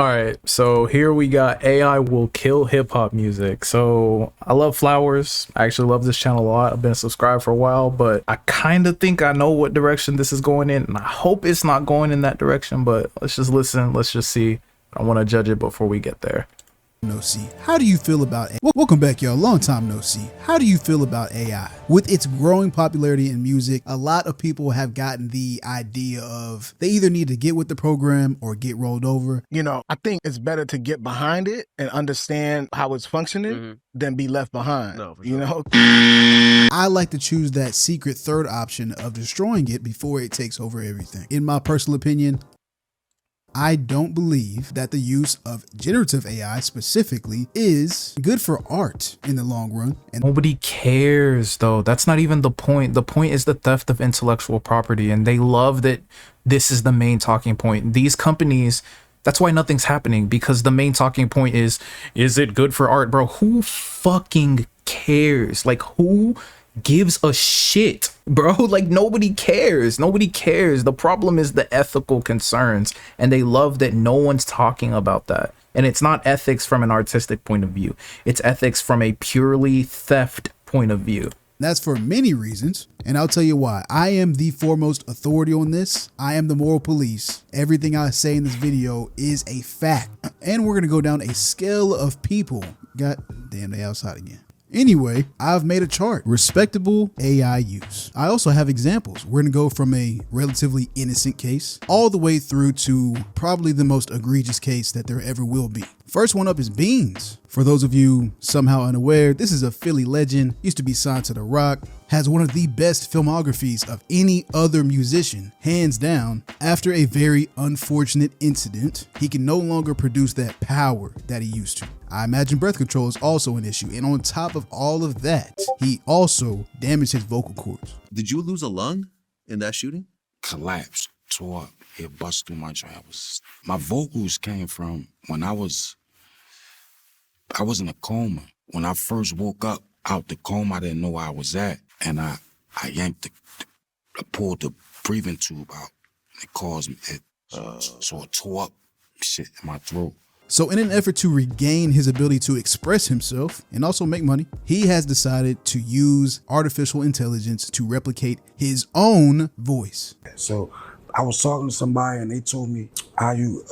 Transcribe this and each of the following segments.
All right, so here we got AI will kill hip hop music. So I love Flowers. I actually love this channel a lot. I've been subscribed for a while, but I kind of think I know what direction this is going in, and I hope it's not going in that direction. But let's just listen. Let's just see. I want to judge it before we get there. No see. How do you feel about welcome back, y'all? Long time no see. How do you feel about AI? With its growing popularity in music, a lot of people have gotten the idea of they either need to get with the program or get rolled over. You know, I think it's better to get behind it and understand how it's functioning than be left behind. No, for sure. You know? I like to choose that secret third option of destroying it before it takes over everything. In my personal opinion, I don't believe that the use of generative AI specifically is good for art in the long run. And nobody cares though. That's not even the point. The point is the theft of intellectual property, and they love that this is the main talking point. These companies, that's why nothing's happening, because the main talking point is it good for art? Bro, who fucking cares? Like, who gives a shit, bro? Like, nobody cares. Nobody cares. The problem is the ethical concerns, and they love that no one's talking about that. And it's not ethics from an artistic point of view. It's ethics from a purely theft point of view. That's for many reasons, and I'll tell you why. I am the foremost authority on this. I am the moral police. Everything I say in this video is a fact. And we're gonna go down a scale of people. God damn, they outside again. Anyway, I've made a chart. Respectable AI use. I also have examples. We're gonna go from a relatively innocent case all the way through to probably the most egregious case that there ever will be. First one up is Beans. For those of you somehow unaware, this is a Philly legend, used to be signed to The Rock, has one of the best filmographies of any other musician, hands down. After a very unfortunate incident, he can no longer produce that power that he used to. I imagine breath control is also an issue, and on top of all of that, he also damaged his vocal cords. Did you lose a lung in that shooting? Collapsed, tore up, it bust through my jaw. My vocals came from when I was in a coma. When I first woke up out the coma, I didn't know where I was at, and I yanked I pulled the breathing tube out. It caused me, so it tore up shit in my throat. So in an effort to regain his ability to express himself and also make money, he has decided to use artificial intelligence to replicate his own voice. So I was talking to somebody and they told me how you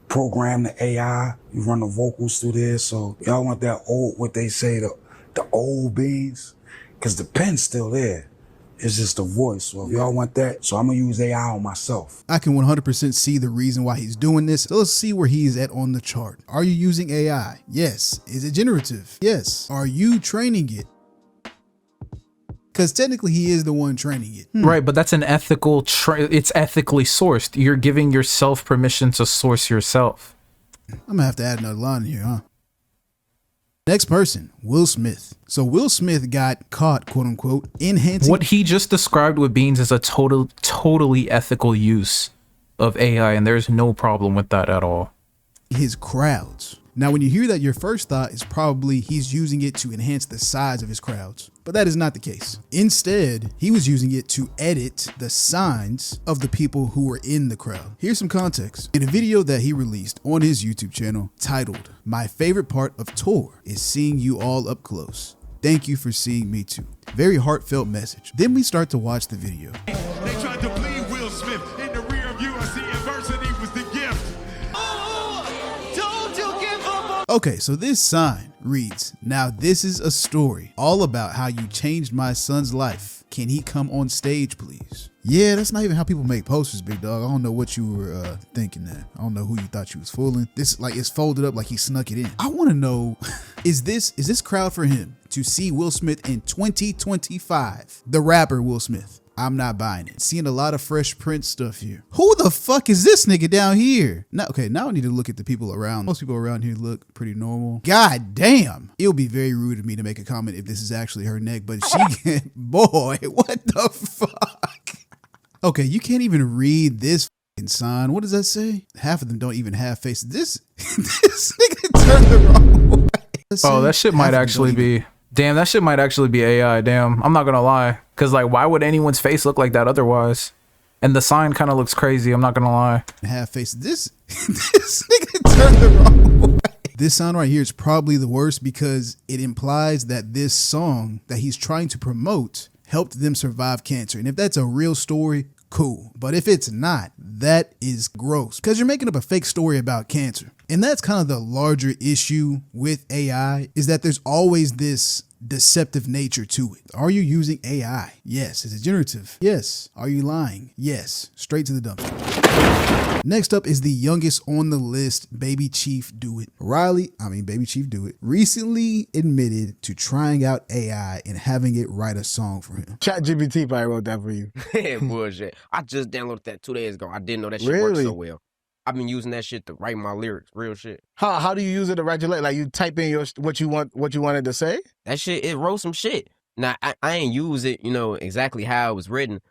program the AI, you run the vocals through there. So y'all want that old, what they say, the old Beans? Because the pen's still there. It's just the voice. So if y'all want that, so I'm gonna use AI on myself. I can 100% see the reason why he's doing this. So let's see where he's at on the chart. Are you using AI? Yes. Is it generative? Yes. Are you training it? Because technically he is the one training it. Right, but that's an ethical, it's ethically sourced. You're giving yourself permission to source yourself. I'm gonna have to add another line in here, huh? Next person, Will Smith. So Will Smith got caught, quote unquote, enhancing. What he just described with Beans is a totally ethical use of AI, and there's no problem with that at all. His crowds. Now, when you hear that, your first thought is probably he's using it to enhance the size of his crowds, but that is not the case. Instead, he was using it to edit the signs of the people who were in the crowd. Here's some context. In a video that he released on his YouTube channel titled, "My favorite part of tour is seeing you all up close. Thank you for seeing me too." Very heartfelt message. Then we start to watch the video. They tried to bleed Will Smith in the rear view. I see adversity was the gift. Okay, so this sign reads, "Now this is a story all about how you changed my son's life. Can he come on stage, please?" Yeah, that's not even how people make posters, big dog. I don't know what you were thinking there. I don't know who you thought you was fooling. This, like, it's folded up like he snuck it in. I want to know, is this crowd for him to see Will Smith in 2025? The rapper Will Smith. I'm not buying it. Seeing a lot of Fresh Prince stuff here. Who the fuck is this nigga down here? Now, okay, now I need to look at the people around. Most people around here look pretty normal. God damn. It'll be very rude of me to make a comment if this is actually her neck, but she, boy, what the fuck? Okay, you can't even read this fucking sign. What does that say? Half of them don't even have faces. This nigga turned the wrong way. Oh, that shit might actually be... Damn, that shit might actually be AI. Damn, I'm not gonna lie. Cause like, why would anyone's face look like that otherwise? And the sign kind of looks crazy. I'm not gonna lie. Half face. This nigga turned the wrong way. This sound right here is probably the worst because it implies that this song that he's trying to promote helped them survive cancer. And if that's a real story, cool. But if it's not, that is gross because you're making up a fake story about cancer. And that's kind of the larger issue with AI, is that there's always this deceptive nature to it. Are you using AI? Yes. Is it generative? Yes. Are you lying? Yes. Straight to the dumpster. Next up is the youngest on the list, Baby Chief Do It. Baby Chief Do It, recently admitted to trying out AI and having it write a song for him. ChatGPT probably wrote that for you. Bullshit. I just downloaded that 2 days ago. I didn't know that shit worked so well. I've been using that shit to write my lyrics, real shit. How do you use it to write your lyrics? Like you type in what you wanted to say? That shit, it wrote some shit. Now I ain't use it, exactly how it was written,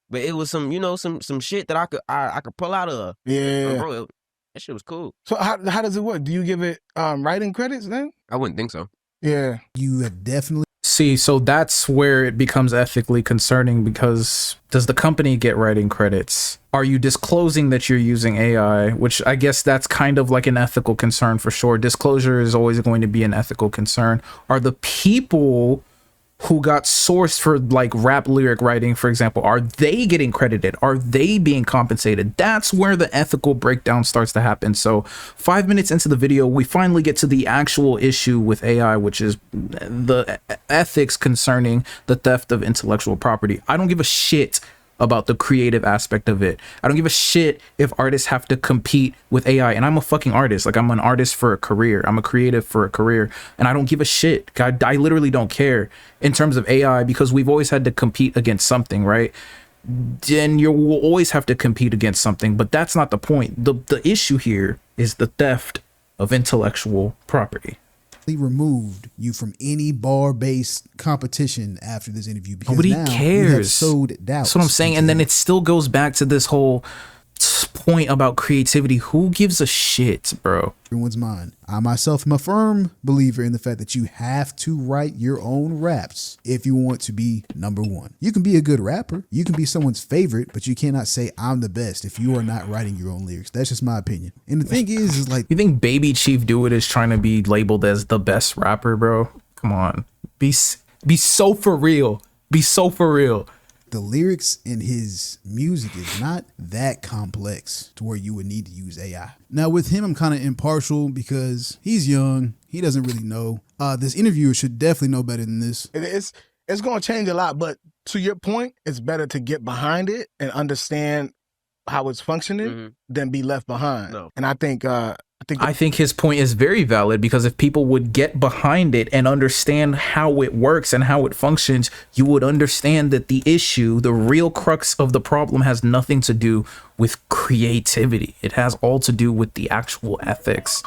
but it was some, some shit that I could pull out of. Yeah. Bro, that shit was cool. So how does it work? Do you give it writing credits then? I wouldn't think so. Yeah. You have definitely. See, so that's where it becomes ethically concerning, because does the company get writing credits? Are you disclosing that you're using AI? Which I guess that's kind of like an ethical concern for sure. Disclosure is always going to be an ethical concern. Are the people who got sourced for like rap lyric writing, for example, are they getting credited? Are they being compensated? That's where the ethical breakdown starts to happen. So 5 minutes into the video, we finally get to the actual issue with AI, which is the ethics concerning the theft of intellectual property. I don't give a shit about the creative aspect of it. I don't give a shit if artists have to compete with AI. And I'm a fucking artist. Like, I'm an artist for a career. I'm a creative for a career. And I don't give a shit. I literally don't care in terms of AI, because we've always had to compete against something, right? Then you will always have to compete against something. But that's not the point. The issue here is the theft of intellectual property. Removed you from any bar-based competition after this interview because nobody now cares. You have sowed doubts. That's what I'm saying. And then it still goes back to this whole point about creativity. Who gives a shit, bro? Everyone's mind. I myself am a firm believer in the fact that you have to write your own raps if you want to be number one. You can be a good rapper, you can be someone's favorite, but you cannot say I'm the best if you are not writing your own lyrics. That's just my opinion. And the thing is like, you think Baby Chief Do It is trying to be labeled as the best rapper, bro? Come on, be so for real. Be so for real. The lyrics in his music is not that complex to where you would need to use AI. Now with him, I'm kind of impartial because he's young. He doesn't really know. This interviewer should definitely know better than this. It's going to change a lot, but to your point, it's better to get behind it and understand how it's functioning than be left behind. No. And I think his point is very valid, because if people would get behind it and understand how it works and how it functions, you would understand that the issue, the real crux of the problem, has nothing to do with creativity. It has all to do with the actual ethics.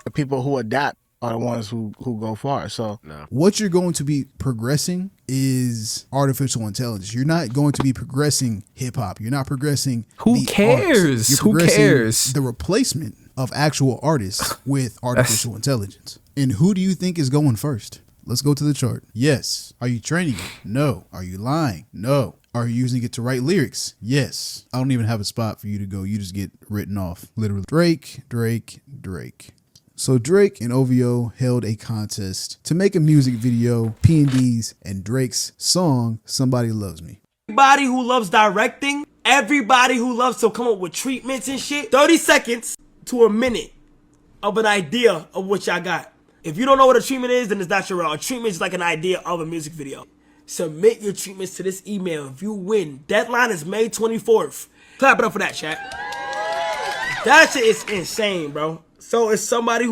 The people who adapt are the ones who go far. So what you're going to be progressing is artificial intelligence. You're not going to be progressing hip hop. You're not progressing. Who cares? Who cares? The replacement of actual artists with artificial intelligence. And who do you think is going first? Let's go to the chart. Yes. Are you training it? No. Are you lying? No. Are you using it to write lyrics? Yes. I don't even have a spot for you to go. You just get written off. Literally. Drake. So Drake and OVO held a contest to make a music video, P&D's and Drake's song, Somebody Loves Me. Everybody who loves directing, everybody who loves to come up with treatments and shit, 30 seconds to a minute of an idea of what y'all got. If you don't know what a treatment is, then it's not your role. A treatment is like an idea of a music video. Submit your treatments to this email. If you win, deadline is May 24th. Clap it up for that, chat. That shit is insane, bro. So it's somebody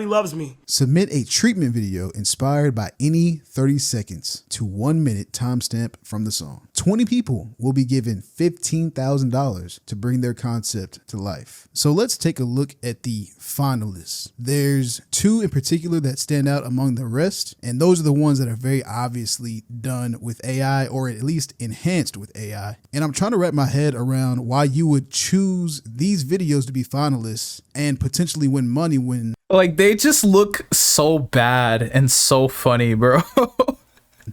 loves me. Submit a treatment video inspired by any 30 seconds to 1 minute timestamp from the song. 20 people will be given $15,000 to bring their concept to life. So let's take a look at the finalists. There's 2 in particular that stand out among the rest, and those are the ones that are very obviously done with AI, or at least enhanced with AI. And I'm trying to wrap my head around why you would choose these videos to be finalists and potentially win money when... Like, they just look so bad and so funny, bro.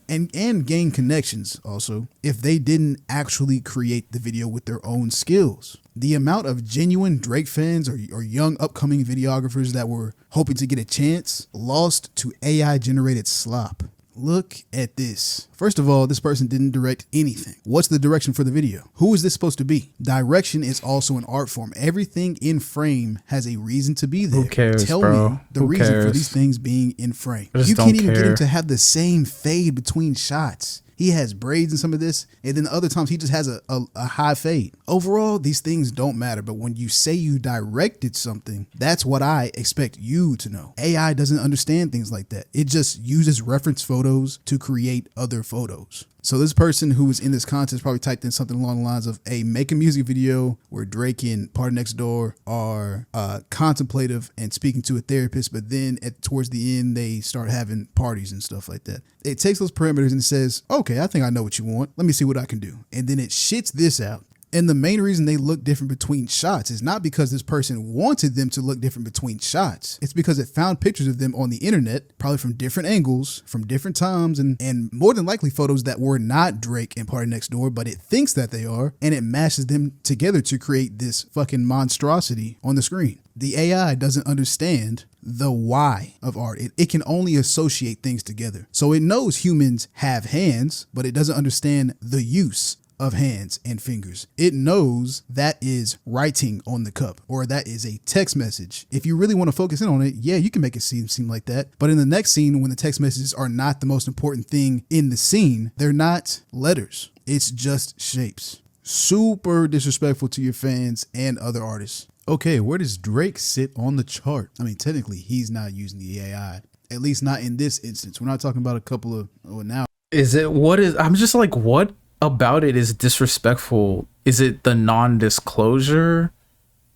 and gain connections also if they didn't actually create the video with their own skills. The amount of genuine Drake fans or young upcoming videographers that were hoping to get a chance lost to AI generated slop. Look at this. First of all, this person didn't direct anything. What's the direction for the video? Who is this supposed to be? Direction is also an art form. Everything in frame has a reason to be there. Who cares, Tell bro? me the Who reason for cares? these things being in frame. I just You can't don't even get care. him to have the same fade between shots. He has braids in some of this, and then other times he just has a high fade. Overall, these things don't matter, but when you say you directed something, that's what I expect you to know. AI doesn't understand things like that. It just uses reference photos to create other photos. So this person who was in this contest probably typed in something along the lines of, hey, make a music video where Drake and Party Next Door are contemplative and speaking to a therapist, but then towards the end, they start having parties and stuff like that. It takes those parameters and says, okay, I think I know what you want. Let me see what I can do. And then it shits this out. And the main reason they look different between shots is not because this person wanted them to look different between shots. It's because it found pictures of them on the internet, probably from different angles, from different times, and more than likely photos that were not Drake and Party Next Door, but it thinks that they are, and it mashes them together to create this fucking monstrosity on the screen. The AI doesn't understand the why of art. It can only associate things together. So it knows humans have hands, but it doesn't understand the use of hands and fingers. It knows that is writing on the cup, or that is a text message. If you really want to focus in on it, yeah, you can make it seem like that. But in the next scene, when the text messages are not the most important thing in the scene, they're not letters. It's just shapes. Super disrespectful to your fans and other artists. Okay, where does Drake sit on the chart? I mean, technically, he's not using the AI, at least not in this instance. We're not talking about a couple of, now. I'm just like, what about it is disrespectful? Is it the non-disclosure?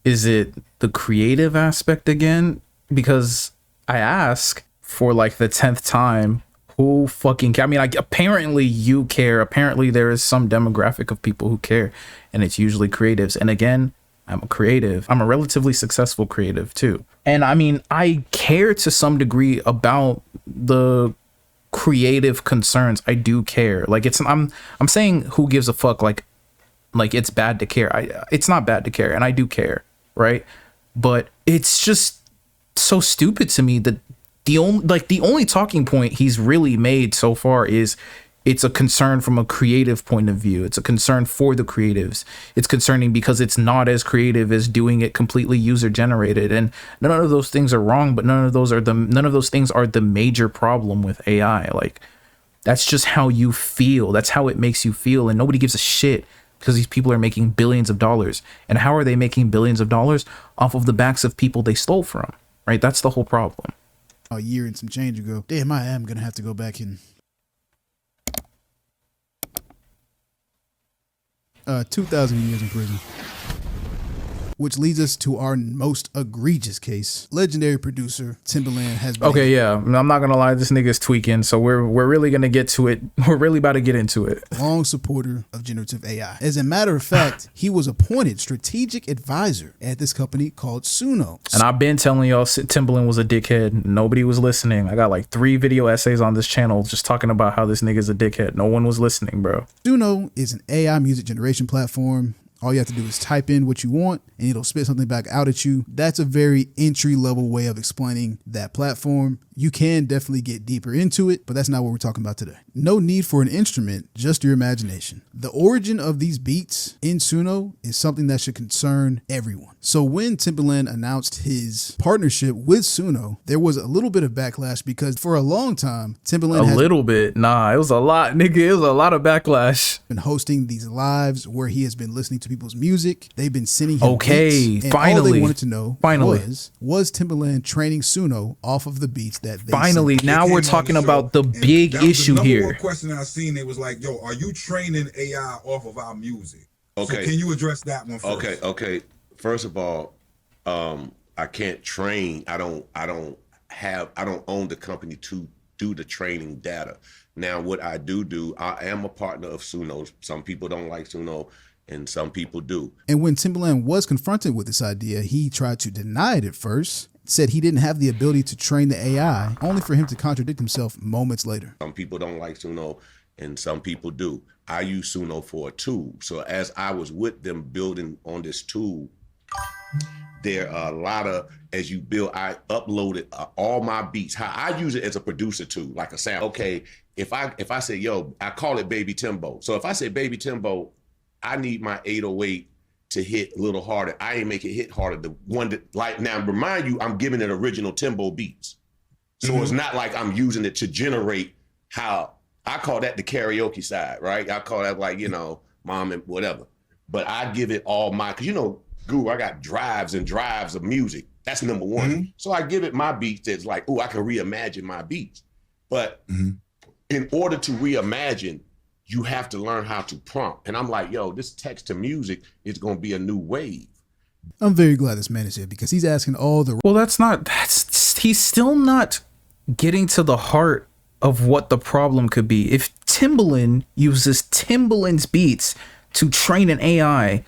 Is it the creative aspect again? Because I ask for like the 10th time, who fucking care? I mean, like, apparently you care. Apparently there is some demographic of people who care, and it's usually creatives. And again, I'm a creative. I'm a relatively successful creative too. And I mean, I care to some degree about the creative concerns. I do care. Like, I'm saying who gives a fuck, like it's bad to care. It's not bad to care, and I do care, right? But it's just so stupid to me that the only talking point he's really made so far is it's a concern from a creative point of view. It's a concern for the creatives. It's concerning because it's not as creative as doing it completely user generated. And none of those things are wrong, but none of those things are the major problem with AI. Like, that's just how you feel. That's how it makes you feel. And nobody gives a shit because these people are making billions of dollars. And how are they making billions of dollars? Off of the backs of people they stole from, right? That's the whole problem. A year and some change ago. Damn, I am going to have to go back and 2,000 years in prison. Which leads us to our most egregious case. Legendary producer Timbaland has been... Okay, yeah. I'm not gonna lie, this nigga's tweaking, so we're really gonna get to it. We're really about to get into it. Long supporter of generative AI. As a matter of fact, he was appointed strategic advisor at this company called Suno. And I've been telling y'all Timbaland was a dickhead. Nobody was listening. I got like 3 video essays on this channel just talking about how this nigga's a dickhead. No one was listening, bro. Suno is an AI music generation platform. All you have to do is type in what you want and it'll spit something back out at you. That's a very entry level way of explaining that platform. You can definitely get deeper into it, but that's not what we're talking about today. No need for an instrument, just your imagination. The origin of these beats in Suno is something that should concern everyone. So when Timbaland announced his partnership with Suno, there was a little bit of backlash because for a long time, Timbaland it was a lot, nigga. It was a lot of backlash. Been hosting these lives where he has been listening to people's music. They've been sending him beats, and finally, all they wanted to know was Timbaland training Suno off of the beats that they finally sent. Now we're talking about the big issue here. One question I seen, it was like, yo, are you training AI off of our music? Okay, so can you address that one first? Okay. First of all, I can't train. I don't own the company to do the training data. Now, what I do, I am a partner of Suno. Some people don't like Suno, and some people do. And when Timbaland was confronted with this idea, he tried to deny it at first, said he didn't have the ability to train the AI, only for him to contradict himself moments later. Some people don't like Suno, and some people do. I use Suno for a tool. So as I was with them building on this tool, there are a lot of, as you build, I uploaded all my beats. How I use it as a producer tool, like a sound. Okay, if I say, yo, I call it Baby Timbo. So if I say Baby Timbo, I need my 808 to hit a little harder. I ain't make it hit harder. The one that, like, now remind you, I'm giving it original Timbo beats. So it's not like I'm using it to generate how, I call that the karaoke side, right? I call that like, you know, mom and whatever. But I give it all my, cause you know, Guru, I got drives and drives of music. That's number one. So I give it my beats that's like, oh, I can reimagine my beats. But in order to reimagine, you have to learn how to prompt. And I'm like, yo, this text to music is gonna be a new wave. I'm very glad this man is here because he's asking all the... Well, he's still not getting to the heart of what the problem could be. If Timbaland uses Timbaland's beats to train an AI,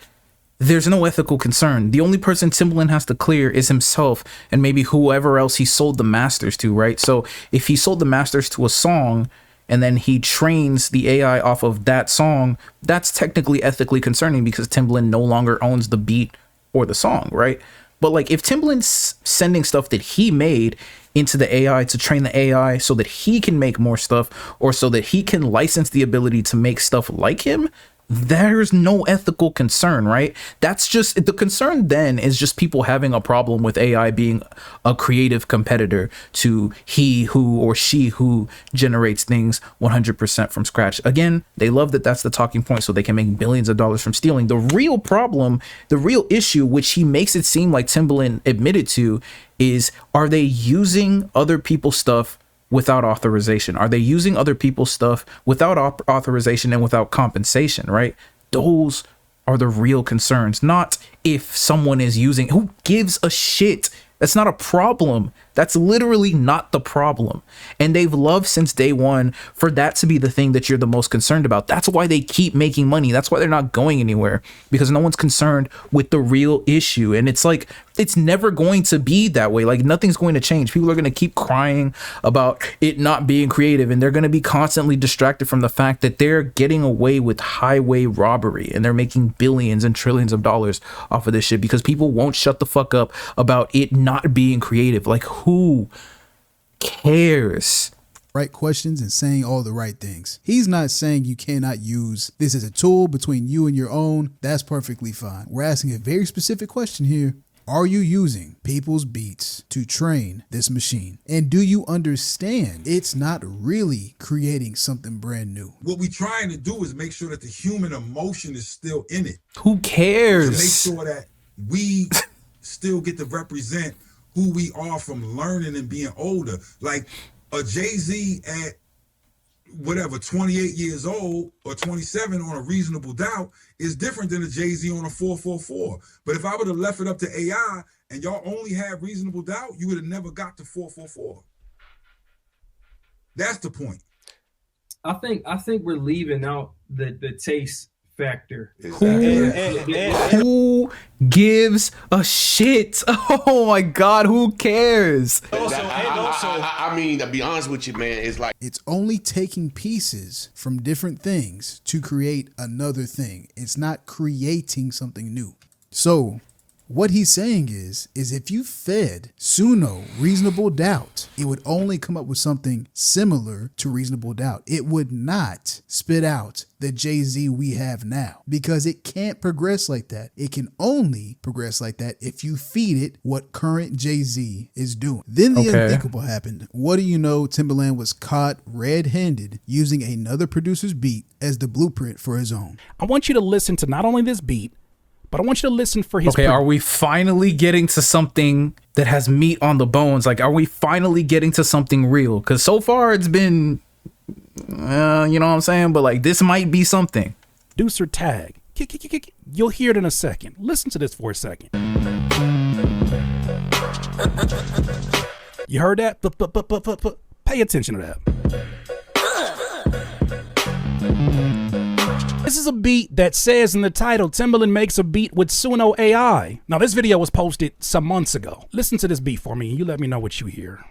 there's no ethical concern. The only person Timbaland has to clear is himself and maybe whoever else he sold the masters to, right? So if he sold the masters to a song and then he trains the AI off of that song, that's technically ethically concerning because Timbaland no longer owns the beat or the song, right? But like if Timbaland's sending stuff that he made into the AI to train the AI so that he can make more stuff or so that he can license the ability to make stuff like him, there's no ethical concern, right? That's just the concern. Then is just people having a problem with AI being a creative competitor to he who or she who generates things 100% from scratch. Again, they love that that's the talking point so they can make billions of dollars from stealing. The real problem, the real issue, which he makes it seem like Timbaland admitted to, is are they using other people's stuff without authorization? Are they using other people's stuff without authorization and without compensation, right? Those are the real concerns, not if someone is using, who gives a shit? That's not a problem. That's literally not the problem. And they've loved since day one for that to be the thing that you're the most concerned about. That's why they keep making money. That's why they're not going anywhere, because no one's concerned with the real issue. And it's like, it's never going to be that way. Like nothing's going to change. People are going to keep crying about it not being creative, and they're going to be constantly distracted from the fact that they're getting away with highway robbery and they're making billions and trillions of dollars off of this shit because people won't shut the fuck up about it not being creative. Like, who cares? Right questions and saying all the right things. He's not saying you cannot use this as a tool between you and your own. That's perfectly fine. We're asking a very specific question here. Are you using people's beats to train this machine? And do you understand it's not really creating something brand new? What we're trying to do is make sure that the human emotion is still in it. Who cares? To make sure that we still get to represent who we are from learning and being older. Like a Jay-Z at whatever, 28 years old or 27 on a Reasonable Doubt is different than a Jay-Z on a 444. But if I would have left it up to AI and y'all only had Reasonable Doubt, you would have never got to 444. That's the point. I think we're leaving out the taste factor. Who gives a shit? Oh my God, who cares? I mean, to be honest with you, man, it's like it's only taking pieces from different things to create another thing. It's not creating something new. So what he's saying is if you fed Suno Reasonable Doubt, it would only come up with something similar to Reasonable Doubt. It would not spit out the Jay-Z we have now because it can't progress like that. It can only progress like that if you feed it what current Jay-Z is doing. Then the unthinkable happened. What do you know? Timbaland was caught red-handed using another producer's beat as the blueprint for his own. I want you to listen to not only this beat, but I want you to listen for his... Okay, are we finally getting to something that has meat on the bones? Like, are we finally getting to something real? Because so far it's been, you know what I'm saying? But like, this might be something. Producer tag. You'll hear it in a second. Listen to this for a second. You heard that? Pay attention to that. This is a beat that says in the title, Timbaland makes a beat with Suno AI. Now, this video was posted some months ago. Listen to this beat for me, and you let me know what you hear.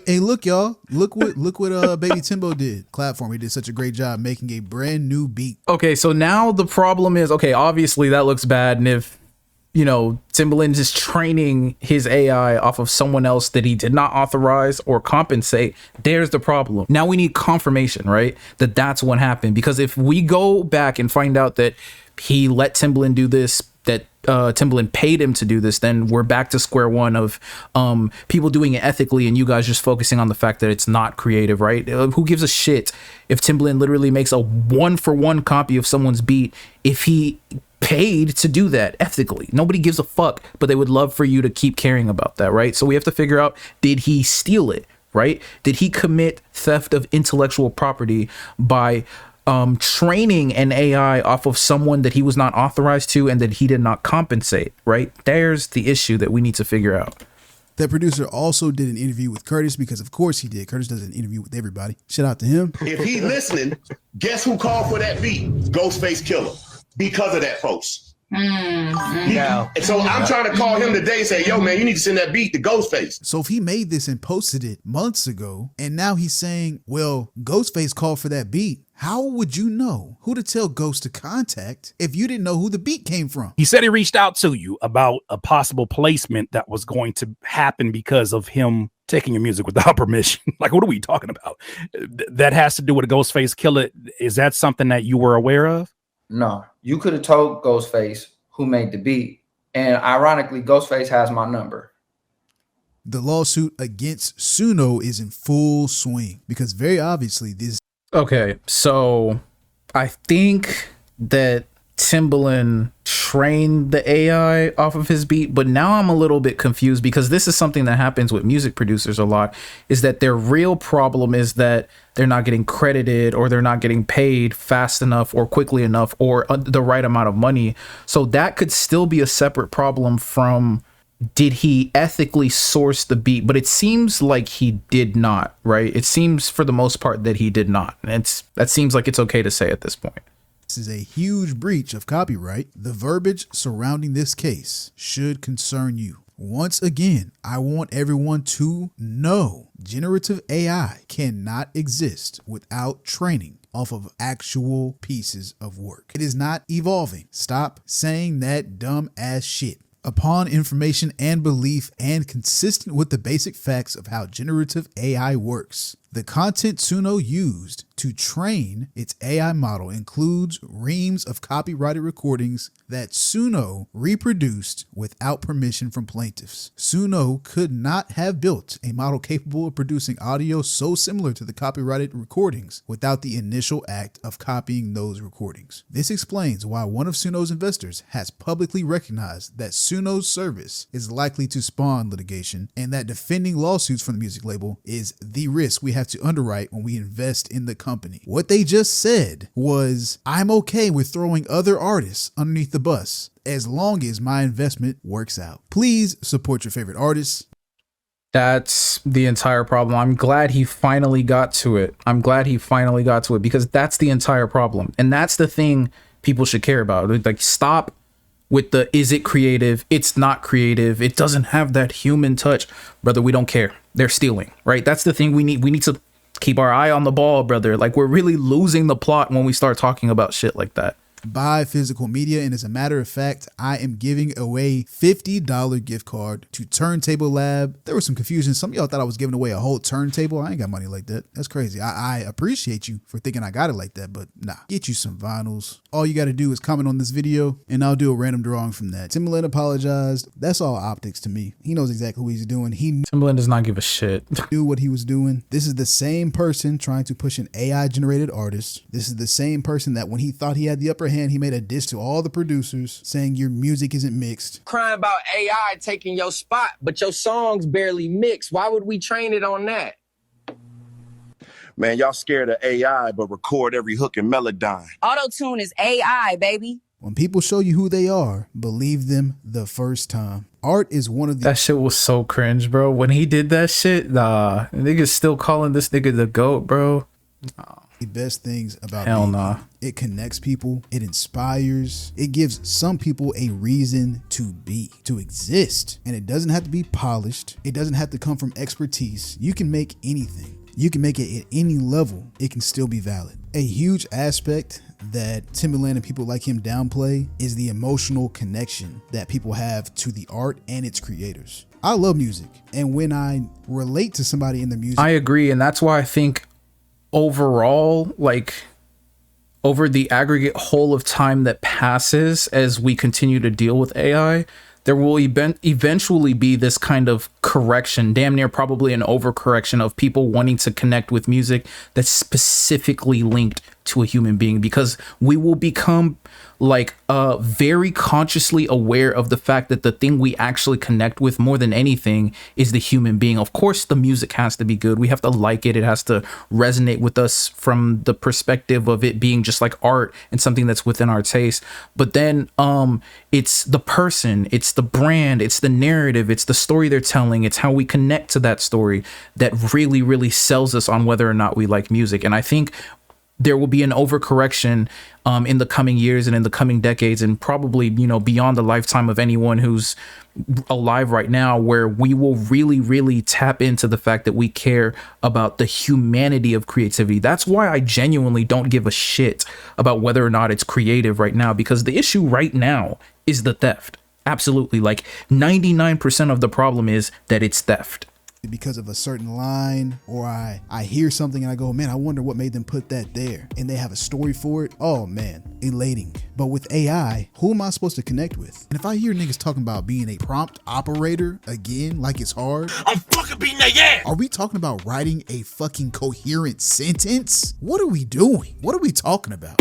Hey, look, y'all. Look what Baby Timbo did. Clap for him. He did such a great job making a brand new beat. Okay, so now the problem is, okay, obviously that looks bad, and if, you know, Timbaland is training his AI off of someone else that he did not authorize or compensate, there's the problem. Now we need confirmation, right? That that's what happened. Because if we go back and find out that he let Timbaland do this, that Timbaland paid him to do this, then we're back to square one of people doing it ethically and you guys just focusing on the fact that it's not creative, right? Who gives a shit if Timbaland literally makes a 1-for-1 copy of someone's beat if he paid to do that ethically? Nobody gives a fuck, but they would love for you to keep caring about that, right? So we have to figure out, did he steal it, right? Did he commit theft of intellectual property by training an AI off of someone that he was not authorized to and that he did not compensate, right? There's the issue that we need to figure out. That producer also did an interview with Curtis, because of course he did. Curtis does an interview with everybody. Shout out to him. If he listening, guess who called for that beat? Ghostface Killer. Because of that post. And so I'm trying to call him today and say, yo, man, you need to send that beat to Ghostface. So if he made this and posted it months ago, and now he's saying, well, Ghostface called for that beat, how would you know who to tell Ghost to contact if you didn't know who the beat came from? He said he reached out to you about a possible placement that was going to happen because of him taking your music without permission. Like, what are we talking about? That has to do with a Ghostface Killer. Is that something that you were aware of? No, you could have told Ghostface who made the beat. And ironically, Ghostface has my number. The lawsuit against Suno is in full swing because very obviously this. Okay, so I think that Timbaland trained the AI off of his beat, but now I'm a little bit confused because this is something that happens with music producers a lot, is that their real problem is that they're not getting credited or they're not getting paid fast enough or quickly enough or the right amount of money. So that could still be a separate problem from, did he ethically source the beat? But it seems like he did not, right? It seems for the most part that he did not. And that seems like it's okay to say at this point. This is a huge breach of copyright. The verbiage surrounding this case should concern you. Once again, I want everyone to know generative AI cannot exist without training off of actual pieces of work. It is not evolving. Stop saying that dumb ass shit. Upon information and belief and consistent with the basic facts of how generative AI works, the content Suno used to train its AI model includes reams of copyrighted recordings that Suno reproduced without permission from plaintiffs. Suno could not have built a model capable of producing audio so similar to the copyrighted recordings without the initial act of copying those recordings. This explains why one of Suno's investors has publicly recognized that Suno's service is likely to spawn litigation and that defending lawsuits from the music label is the risk we have to underwrite when we invest in the company. What they just said was, I'm okay with throwing other artists underneath the bus as long as my investment works out. Please support your favorite artists. That's the entire problem. I'm glad he finally got to it. Because that's the entire problem. And that's the thing people should care about. Like, stop with the, is it creative? It's not creative. It doesn't have that human touch. Brother, we don't care. They're stealing, right? That's the thing we need. We need to keep our eye on the ball, brother. Like, we're really losing the plot when we start talking about shit like that. Buy physical media, and as a matter of fact, I am giving away $50 gift card to Turntable Lab. There was some confusion. Some of y'all thought I was giving away a whole turntable. I ain't got money like that. That's crazy. I appreciate you for thinking I got it like that, but nah. Get you some vinyls. All you got to do is comment on this video, and I'll do a random drawing from that. Timbaland apologized. That's all optics to me. He knows exactly what he's doing. Timbaland does not give a shit. Knew what he was doing. This is the same person trying to push an AI-generated artist. This is the same person that when he thought he had the upper hand, he made a diss to all the producers saying your music isn't mixed. Crying about AI taking your spot, but your songs barely mix. Why would we train it on that? Man, y'all scared of AI, but record every hook and melody. Auto-tune is AI, baby. When people show you who they are, believe them the first time. Art is one of the— That shit was so cringe, bro. When he did that shit, nah, niggas still calling this nigga the GOAT, bro. the best things about Hell being nah. human. It connects people, it inspires, it gives some people a reason to be, to exist. And it doesn't have to be polished. It doesn't have to come from expertise. You can make anything. You can make it at any level. It can still be valid. A huge aspect that Timbaland and people like him downplay is the emotional connection that people have to the art and its creators. I love music, and when I relate to somebody in the music, I agree, and that's why I think overall, like over the aggregate whole of time that passes as we continue to deal with AI, there will eventually be this kind of correction, damn near probably an overcorrection of people wanting to connect with music that's specifically linked to a human being, because we will become like very consciously aware of the fact that the thing we actually connect with more than anything is the human being. Of course, the music has to be good. We have to like it. It has to resonate with us from the perspective of it being just like art and something that's within our taste. But then it's the person, it's the brand, it's the narrative, it's the story they're telling, it's how we connect to that story that really, really sells us on whether or not we like music. And I think there will be an overcorrection in the coming years and in the coming decades, and probably, you know, beyond the lifetime of anyone who's alive right now, where we will really, really tap into the fact that we care about the humanity of creativity. That's why I genuinely don't give a shit about whether or not it's creative right now, because the issue right now is the theft. Absolutely. Like 99% of the problem is that it's theft. Because of a certain line, or I hear something and I go, man, I wonder what made them put that there, and they have a story for it. Oh man, elating. But with AI, who am I supposed to connect with? And if I hear niggas talking about being a prompt operator again, like it's hard, I'm fucking beating their ass. Are we talking about writing a fucking coherent sentence? What are we doing? What are we talking about?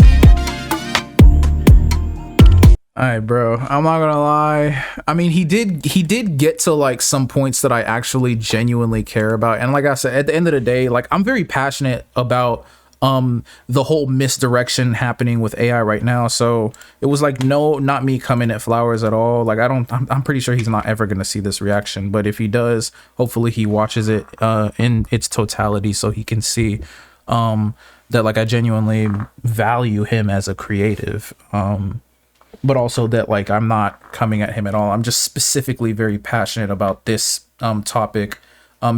All right, bro. I'm not gonna lie. I mean, he did get to like some points that I actually genuinely care about. And like I said, at the end of the day, like I'm very passionate about the whole misdirection happening with AI right now. So it was like, no, not me coming at flowers at all. Like I'm pretty sure he's not ever gonna see this reaction. But if he does, hopefully he watches it in its totality so he can see that like I genuinely value him as a creative. But also that like I'm not coming at him at all. I'm just specifically very passionate about this topic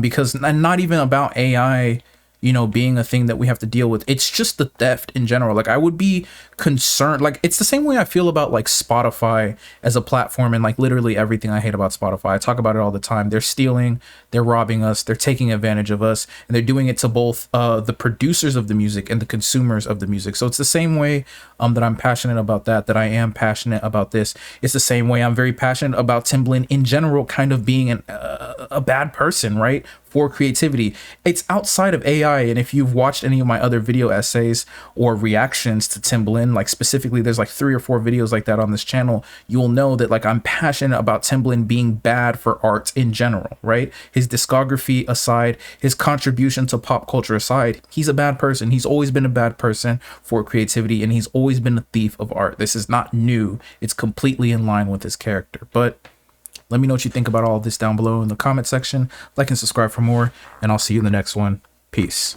because, and not even about AI, you know, being a thing that we have to deal with. It's just the theft in general. Like I would be concerned, like it's the same way I feel about like Spotify as a platform, and like literally everything I hate about Spotify. I talk about it all the time. They're stealing, they're robbing us, they're taking advantage of us, and they're doing it to both the producers of the music and the consumers of the music. So it's the same way that I'm passionate about that I am passionate about this. It's the same way I'm very passionate about Timbaland in general kind of being a bad person, right? For creativity. It's outside of AI, and if you've watched any of my other video essays or reactions to Timbaland, like specifically there's like 3 or 4 videos like that on this channel, you will know that like I'm passionate about Timbaland being bad for art in general, right? His discography aside, his contribution to pop culture aside, he's a bad person. He's always been a bad person for creativity, and he's always been a thief of art. This is not new. It's completely in line with his character. But let me know what you think about all of this down below in the comment section. Like and subscribe for more, and I'll see you in the next one. Peace.